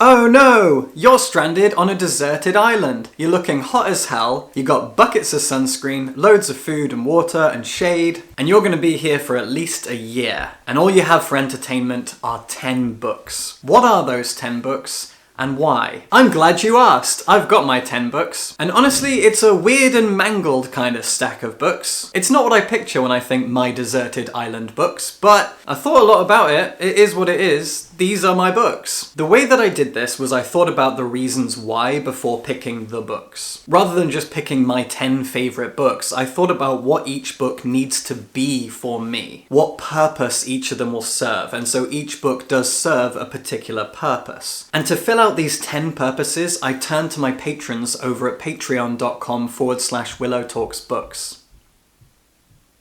Oh no! You're stranded on a deserted island. You're looking hot as hell, you got buckets of sunscreen, loads of food and water and shade, and you're gonna be here for at least a year. And all you have for entertainment are 10 books. What are those 10 books? And why? I'm glad you asked! I've got my 10 books. And honestly, it's a weird and mangled kind of stack of books. It's not what I picture when I think My Deserted Island books, but I thought a lot about it. It is what it is. These are my books. The way that I did this was I thought about the reasons why before picking the books. Rather than just picking my 10 favourite books, I thought about what each book needs to be for me. What purpose each of them will serve, and so each book does serve a particular purpose. And to fill out these 10 purposes, I turned to my patrons over at patreon.com/willowtalksbooks.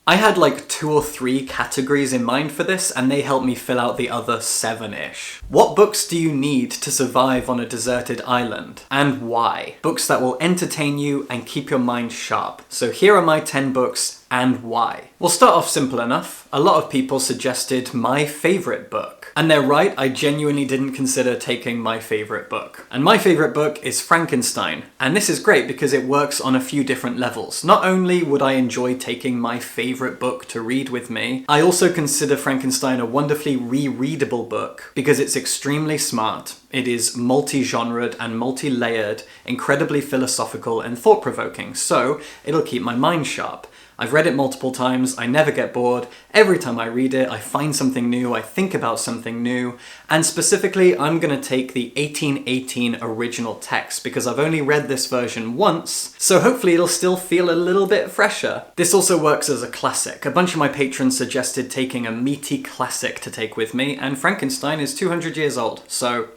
I had like 2 or 3 categories in mind for this, and they helped me fill out the other 7-ish. What books do you need to survive on a deserted island? And why? Books that will entertain you and keep your mind sharp. So here are my 10 books and why. We'll start off simple enough. A lot of people suggested my favourite book. And they're right, I genuinely didn't consider taking my favourite book. And my favourite book is Frankenstein. And this is great because it works on a few different levels. Not only would I enjoy taking my favourite book to read with me, I also consider Frankenstein a wonderfully rereadable book because it's extremely smart. It is multi-genred and multi-layered, incredibly philosophical and thought-provoking, so it'll keep my mind sharp. I've read it multiple times, I never get bored. Every time I read it, I find something new, I think about something new. And specifically, I'm gonna take the 1818 original text because I've only read this version once, so hopefully it'll still feel a little bit fresher. This also works as a classic. A bunch of my patrons suggested taking a meaty classic to take with me, and Frankenstein is 200 years old, so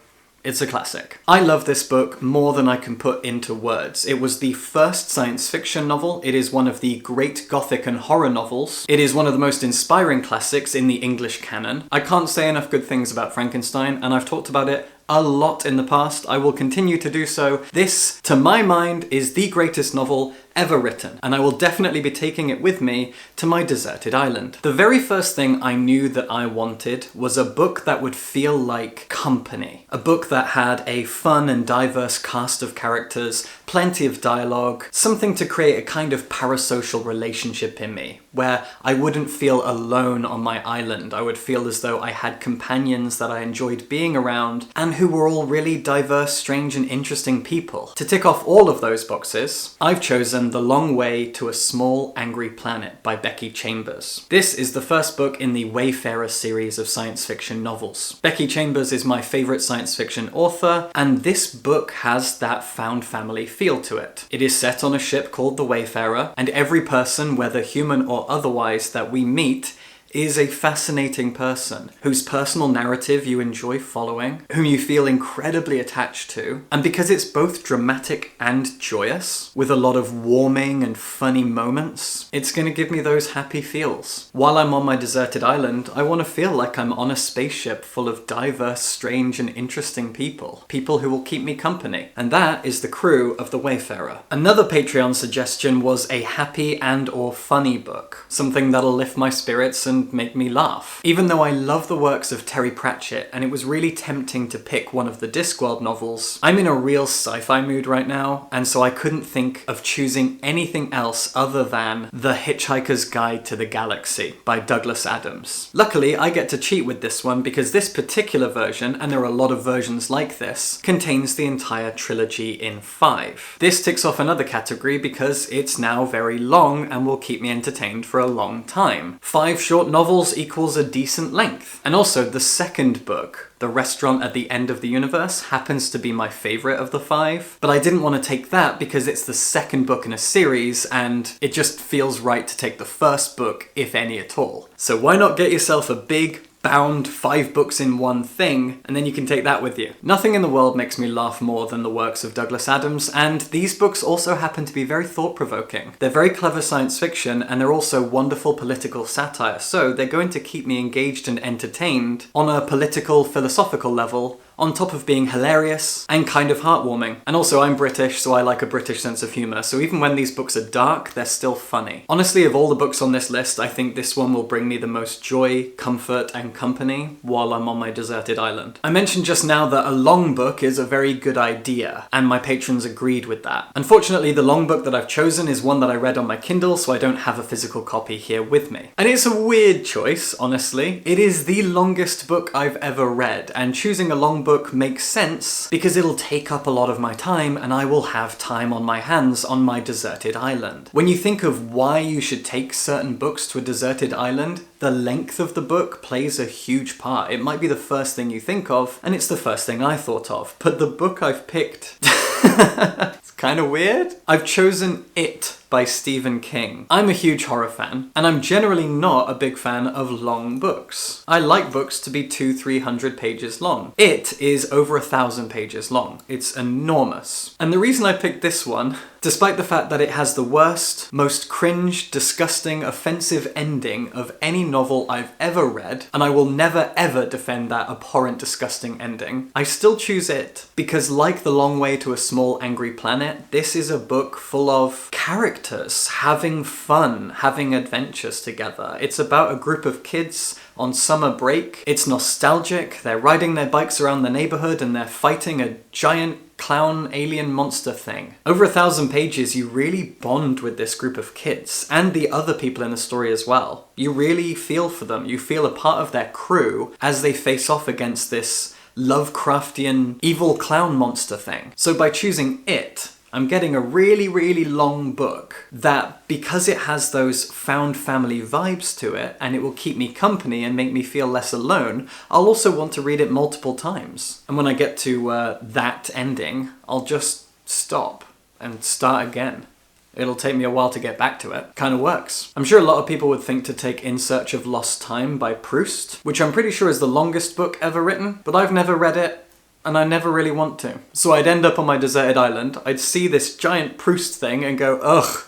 it's a classic. I love this book more than I can put into words. It was the first science fiction novel. It is one of the great Gothic and horror novels. It is one of the most inspiring classics in the English canon. I can't say enough good things about Frankenstein, and I've talked about it a lot in the past. I will continue to do so. This, to my mind, is the greatest novel ever written, and I will definitely be taking it with me to my deserted island. The very first thing I knew that I wanted was a book that would feel like company. A book that had a fun and diverse cast of characters, plenty of dialogue, something to create a kind of parasocial relationship in me, where I wouldn't feel alone on my island. I would feel as though I had companions that I enjoyed being around, and who were all really diverse, strange, and interesting people. To tick off all of those boxes, I've chosen The Long Way to a Small Angry Planet by Becky Chambers. This is the first book in the Wayfarer series of science fiction novels. Becky Chambers is my favourite science fiction author, and this book has that found family feel to it. It is set on a ship called the Wayfarer, and every person, whether human or otherwise, that we meet is a fascinating person whose personal narrative you enjoy following, whom you feel incredibly attached to, and because it's both dramatic and joyous, with a lot of warming and funny moments, it's gonna give me those happy feels. While I'm on my deserted island, I want to feel like I'm on a spaceship full of diverse, strange, and interesting people. People who will keep me company. And that is the crew of The Wayfarer. Another Patreon suggestion was a happy and/or funny book. Something that'll lift my spirits and make me laugh. Even though I love the works of Terry Pratchett, and it was really tempting to pick one of the Discworld novels, I'm in a real sci-fi mood right now, and so I couldn't think of choosing anything else other than The Hitchhiker's Guide to the Galaxy by Douglas Adams. Luckily, I get to cheat with this one because this particular version, and there are a lot of versions like this, contains the entire trilogy in 5. This ticks off another category because it's now very long and will keep me entertained for a long time. 5 short novels equals a decent length. And also, the second book, The Restaurant at the End of the Universe, happens to be my favourite of the 5, but I didn't want to take that because it's the second book in a series, and it just feels right to take the first book, if any at all. So why not get yourself a big, bound 5 books in one thing, and then you can take that with you. Nothing in the world makes me laugh more than the works of Douglas Adams, and these books also happen to be very thought-provoking. They're very clever science fiction, and they're also wonderful political satire, so they're going to keep me engaged and entertained on a political, philosophical level on top of being hilarious and kind of heartwarming. And also I'm British, so I like a British sense of humour, so even when these books are dark, they're still funny. Honestly, of all the books on this list, I think this one will bring me the most joy, comfort, and company while I'm on my deserted island. I mentioned just now that a long book is a very good idea, and my patrons agreed with that. Unfortunately, the long book that I've chosen is one that I read on my Kindle, so I don't have a physical copy here with me. And it's a weird choice, honestly. It is the longest book I've ever read, and choosing a long book makes sense because it'll take up a lot of my time and I will have time on my hands on my deserted island. When you think of why you should take certain books to a deserted island, the length of the book plays a huge part. It might be the first thing you think of, and it's the first thing I thought of. But the book I've picked... it's kind of weird. I've chosen It by Stephen King. I'm a huge horror fan, and I'm generally not a big fan of long books. I like books to be 200-300 pages long. It is over 1,000 pages long. It's enormous. And the reason I picked this one, despite the fact that it has the worst, most cringe, disgusting, offensive ending of any novel I've ever read, and I will never ever defend that abhorrent, disgusting ending, I still choose it because, like The Long Way to a Small Angry Planet, this is a book full of characters having fun, having adventures together. It's about a group of kids on summer break. It's nostalgic. They're riding their bikes around the neighborhood and they're fighting a giant clown alien monster thing. Over 1,000 pages, you really bond with this group of kids and the other people in the story as well. You really feel for them. You feel a part of their crew as they face off against this Lovecraftian evil clown monster thing. So by choosing It, I'm getting a really, really long book that, because it has those found family vibes to it, and it will keep me company and make me feel less alone, I'll also want to read it multiple times. And when I get to that ending, I'll just stop and start again. It'll take me a while to get back to it. Kind of works. I'm sure a lot of people would think to take In Search of Lost Time by Proust, which I'm pretty sure is the longest book ever written, but I've never read it, and I never really want to. So I'd end up on my deserted island, I'd see this giant Proust thing and go, ugh,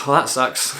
well that sucks.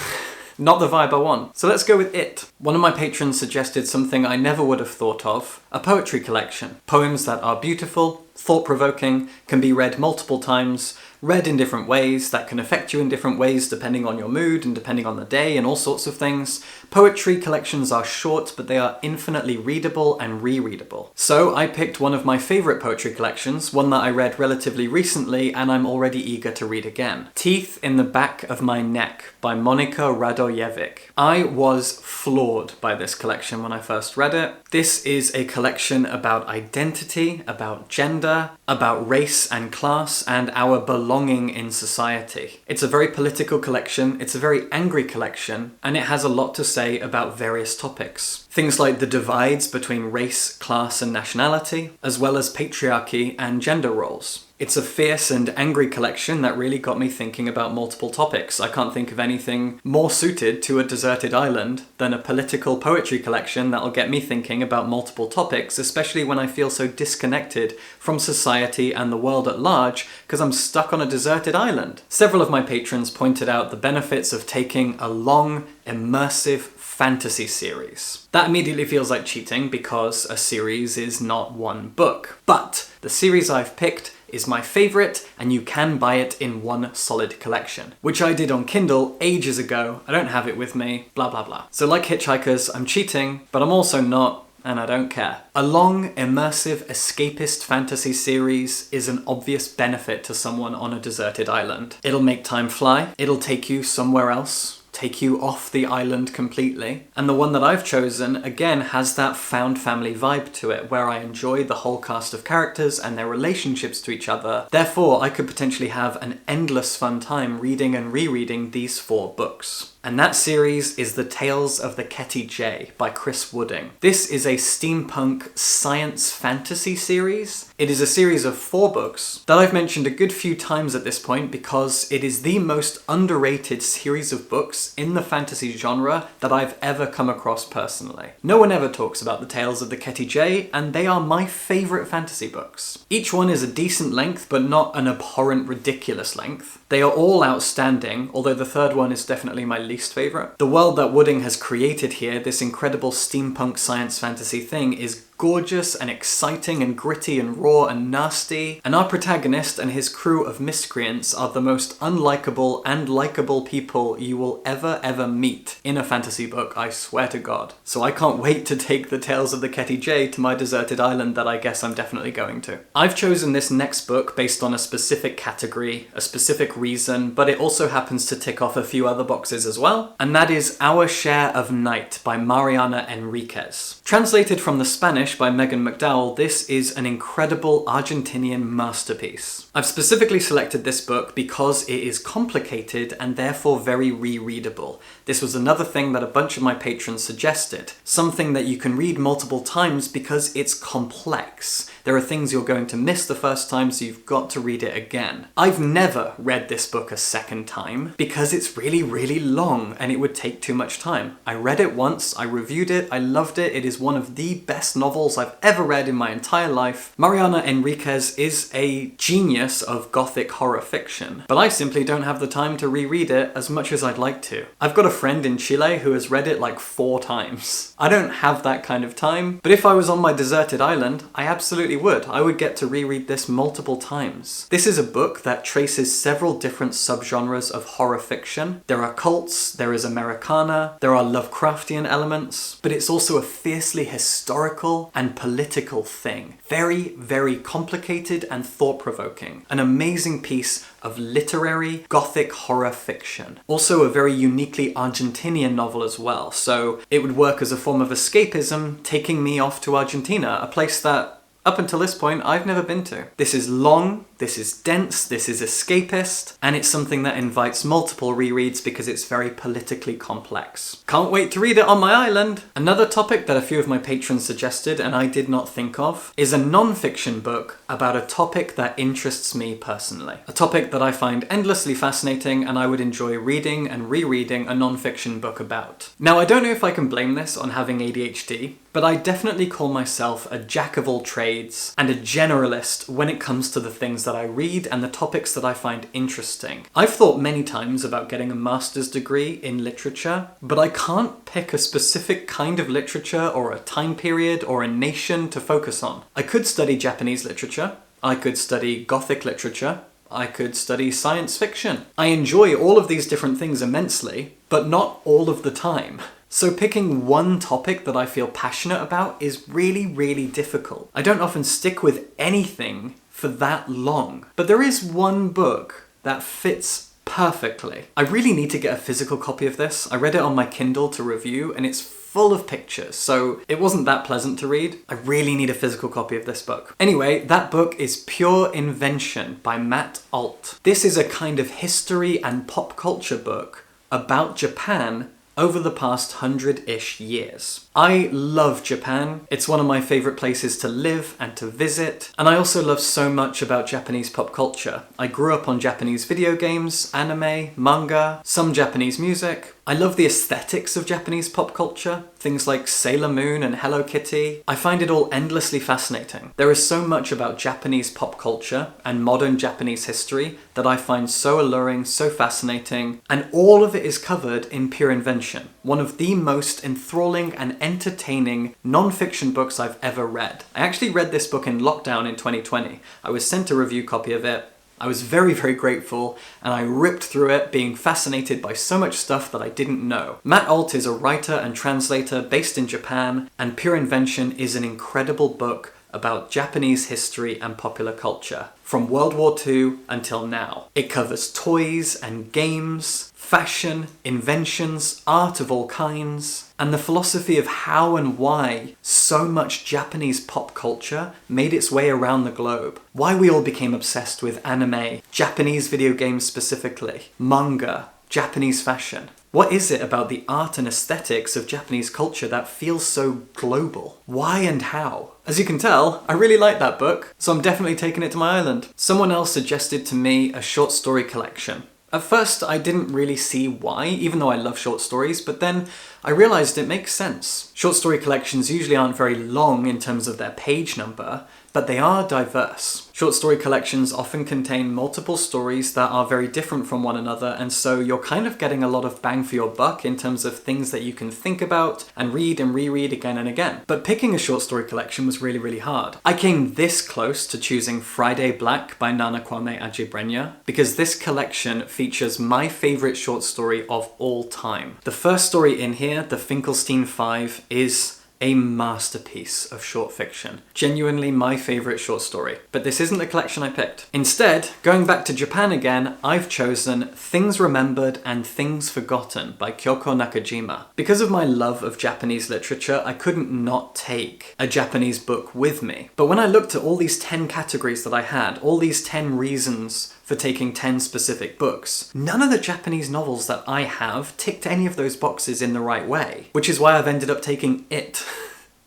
Not the vibe I want. So let's go with It. One of my patrons suggested something I never would have thought of, a poetry collection. Poems that are beautiful, thought-provoking, can be read multiple times, read in different ways, that can affect you in different ways depending on your mood and depending on the day and all sorts of things. Poetry collections are short, but they are infinitely readable and rereadable. So I picked one of my favourite poetry collections, one that I read relatively recently and I'm already eager to read again. Teeth in the Back of My Neck by Monika Radojevic. I was floored by this collection when I first read it. This is a collection about identity, about gender, about race and class, and our belonging in society. It's a very political collection, it's a very angry collection, and it has a lot to say about various topics. Things like the divides between race, class, and nationality, as well as patriarchy and gender roles. It's a fierce and angry collection that really got me thinking about multiple topics. I can't think of anything more suited to a deserted island than a political poetry collection that'll get me thinking about multiple topics, especially when I feel so disconnected from society and the world at large because I'm stuck on a deserted island. Several of my patrons pointed out the benefits of taking a long, immersive fantasy series. That immediately feels like cheating because a series is not one book. But the series I've picked is my favourite, and you can buy it in one solid collection, which I did on Kindle ages ago. I don't have it with me, blah blah blah. So like Hitchhikers, I'm cheating, but I'm also not, and I don't care. A long, immersive, escapist fantasy series is an obvious benefit to someone on a deserted island. It'll make time fly, it'll take you somewhere else, take you off the island completely. And the one that I've chosen, again, has that found family vibe to it, where I enjoy the whole cast of characters and their relationships to each other. Therefore, I could potentially have an endless fun time reading and rereading these 4 books. And that series is The Tales of the Ketty J by Chris Wooding. This is a steampunk science fantasy series. It is a series of 4 books that I've mentioned a good few times at this point because it is the most underrated series of books in the fantasy genre that I've ever come across personally. No one ever talks about The Tales of the Ketty J, and they are my favourite fantasy books. Each one is a decent length, but not an abhorrent, ridiculous length. They are all outstanding, although the third one is definitely my least favourite. The world that Wooding has created here, this incredible steampunk science fantasy thing, is gorgeous and exciting and gritty and raw and nasty, and our protagonist and his crew of miscreants are the most unlikable and likable people you will ever meet in a fantasy book, I swear to God. So I can't wait to take the Tales of the Ketty J to my deserted island that I guess I'm definitely going to. I've chosen this next book based on a specific category, a specific reason, but it also happens to tick off a few other boxes as well, and that is Our Share of Night by Mariana Enriquez. Translated from the Spanish by Megan McDowell, this is an incredible Argentinian masterpiece. I've specifically selected this book because it is complicated and therefore very rereadable. This was another thing that a bunch of my patrons suggested. Something that you can read multiple times because it's complex. There are things you're going to miss the first time, so you've got to read it again. I've never read this book a second time because it's really long and it would take too much time. I read it once, I reviewed it, I loved it. It is one of the best novels I've ever read in my entire life. Mariana Enriquez is a genius of gothic horror fiction, but I simply don't have the time to reread it as much as I'd like to. I've got a friend in Chile who has read it like 4 times. I don't have that kind of time, but if I was on my deserted island, I absolutely would. I would get to reread this multiple times. This is a book that traces several different subgenres of horror fiction. There are cults, there is Americana, there are Lovecraftian elements, but it's also a fiercely historical and political thing. Very complicated and thought-provoking. An amazing piece of literary gothic horror fiction. Also a very uniquely Argentinian novel as well, so it would work as a form of escapism, taking me off to Argentina, a place that up until this point, I've never been to. This is long, this is dense, this is escapist, and it's something that invites multiple rereads because it's very politically complex. Can't wait to read it on my island! Another topic that a few of my patrons suggested and I did not think of is a non-fiction book about a topic that interests me personally. A topic that I find endlessly fascinating and I would enjoy reading and rereading a non-fiction book about. Now, I don't know if I can blame this on having ADHD, but I definitely call myself a jack of all trades and a generalist when it comes to the things that I read and the topics that I find interesting. I've thought many times about getting a master's degree in literature, but I can't pick a specific kind of literature or a time period or a nation to focus on. I could study Japanese literature, I could study Gothic literature, I could study science fiction. I enjoy all of these different things immensely, but not all of the time. So picking one topic that I feel passionate about is really difficult. I don't often stick with anything for that long, but there is one book that fits perfectly. I really need to get a physical copy of this. I read it on my Kindle to review and it's full of pictures, so it wasn't that pleasant to read. I really need a physical copy of this book. Anyway, that book is Pure Invention by Matt Alt. This is a kind of history and pop culture book about Japan over the past 100-ish years. I love Japan. It's one of my favourite places to live and to visit, and I also love so much about Japanese pop culture. I grew up on Japanese video games, anime, manga, some Japanese music. I love the aesthetics of Japanese pop culture, things like Sailor Moon and Hello Kitty. I find it all endlessly fascinating. There is so much about Japanese pop culture and modern Japanese history that I find so alluring, so fascinating, and all of it is covered in Pure Invention, one of the most enthralling and entertaining non-fiction books I've ever read. I actually read this book in lockdown in 2020. I was sent a review copy of it. I was very grateful, and I ripped through it, being fascinated by so much stuff that I didn't know. Matt Alt is a writer and translator based in Japan, and Pure Invention is an incredible book about Japanese history and popular culture, from World War II until now. It covers toys and games, fashion, inventions, art of all kinds, and the philosophy of how and why so much Japanese pop culture made its way around the globe. Why we all became obsessed with anime, Japanese video games specifically, manga, Japanese fashion. What is it about the art and aesthetics of Japanese culture that feels so global? Why and how? As you can tell, I really like that book, so I'm definitely taking it to my island. Someone else suggested to me a short story collection. At first, I didn't really see why, even though I love short stories, but then I realised it makes sense. Short story collections usually aren't very long in terms of their page number, but they are diverse. Short story collections often contain multiple stories that are very different from one another, and so you're kind of getting a lot of bang for your buck in terms of things that you can think about and read and reread again and again. But picking a short story collection was really, really hard. I came this close to choosing Friday Black by Nana Kwame Adjei because this collection features my favourite short story of all time. The first story in here, The Finkelstein Five, is a masterpiece of short fiction. Genuinely my favourite short story. But this isn't the collection I picked. Instead, going back to Japan again, I've chosen Things Remembered and Things Forgotten by Kyoko Nakajima. Because of my love of Japanese literature, I couldn't not take a Japanese book with me. But when I looked at all these 10 categories that I had, all these 10 reasons for taking 10 specific books, none of the Japanese novels that I have ticked any of those boxes in the right way, which is why I've ended up taking it.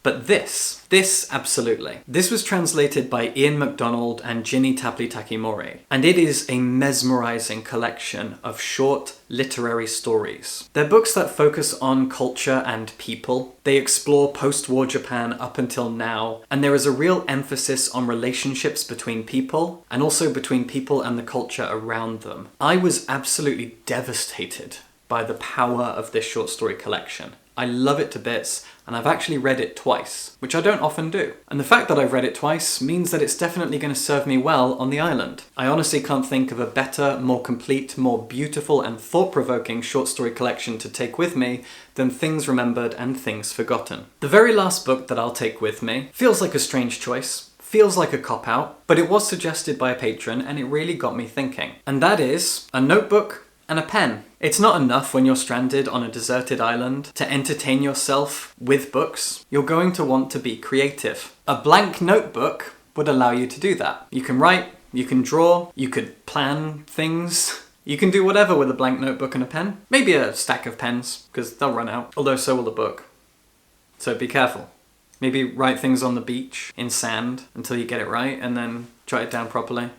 But this absolutely. This was translated by Ian MacDonald and Ginny Tapley Takimori, and it is a mesmerizing collection of short literary stories. They're books that focus on culture and people. They explore post-war Japan up until now, and there is a real emphasis on relationships between people, and also between people and the culture around them. I was absolutely devastated by the power of this short story collection. I love it to bits, and I've actually read it twice, which I don't often do. And the fact that I've read it twice means that it's definitely going to serve me well on the island. I honestly can't think of a better, more complete, more beautiful and thought-provoking short story collection to take with me than Things Remembered and Things Forgotten. The very last book that I'll take with me feels like a strange choice, feels like a cop-out, but it was suggested by a patron and it really got me thinking. And that is a notebook and a pen. It's not enough when you're stranded on a deserted island to entertain yourself with books. You're going to want to be creative. A blank notebook would allow you to do that. You can write, you can draw, you could plan things. You can do whatever with a blank notebook and a pen. Maybe a stack of pens, because they'll run out. Although so will the book. So be careful. Maybe write things on the beach in sand until you get it right, and then jot it down properly.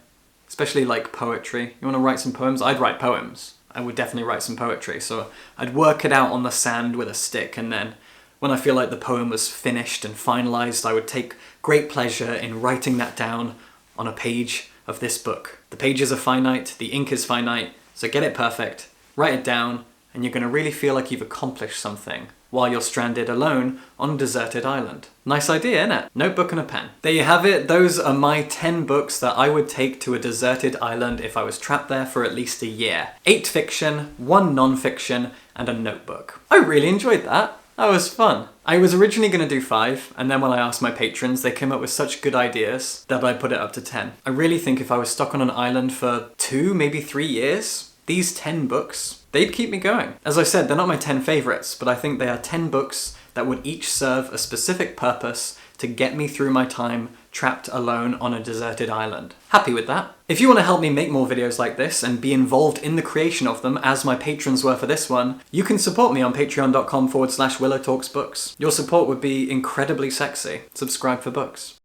Especially like poetry. You want to write some poems? I'd write poems. I would definitely write some poetry, so I'd work it out on the sand with a stick, and then when I feel like the poem was finished and finalised, I would take great pleasure in writing that down on a page of this book. The pages are finite, the ink is finite, so get it perfect, write it down, and you're going to really feel like you've accomplished something while you're stranded alone on a deserted island. Nice idea, innit? Notebook and a pen. There you have it. Those are my 10 books that I would take to a deserted island if I was trapped there for at least a year. 8 fiction, 1 non-fiction, and a notebook. I really enjoyed that. That was fun. I was originally going to do 5, and then when I asked my patrons, they came up with such good ideas that I put it up to 10. I really think if I was stuck on an island for 2, maybe 3 years, these 10 books, they'd keep me going. As I said, they're not my 10 favourites, but I think they are 10 books that would each serve a specific purpose to get me through my time trapped alone on a deserted island. Happy with that. If you want to help me make more videos like this and be involved in the creation of them, as my patrons were for this one, you can support me on patreon.com/willowtalksbooks. Your support would be incredibly sexy. Subscribe for books.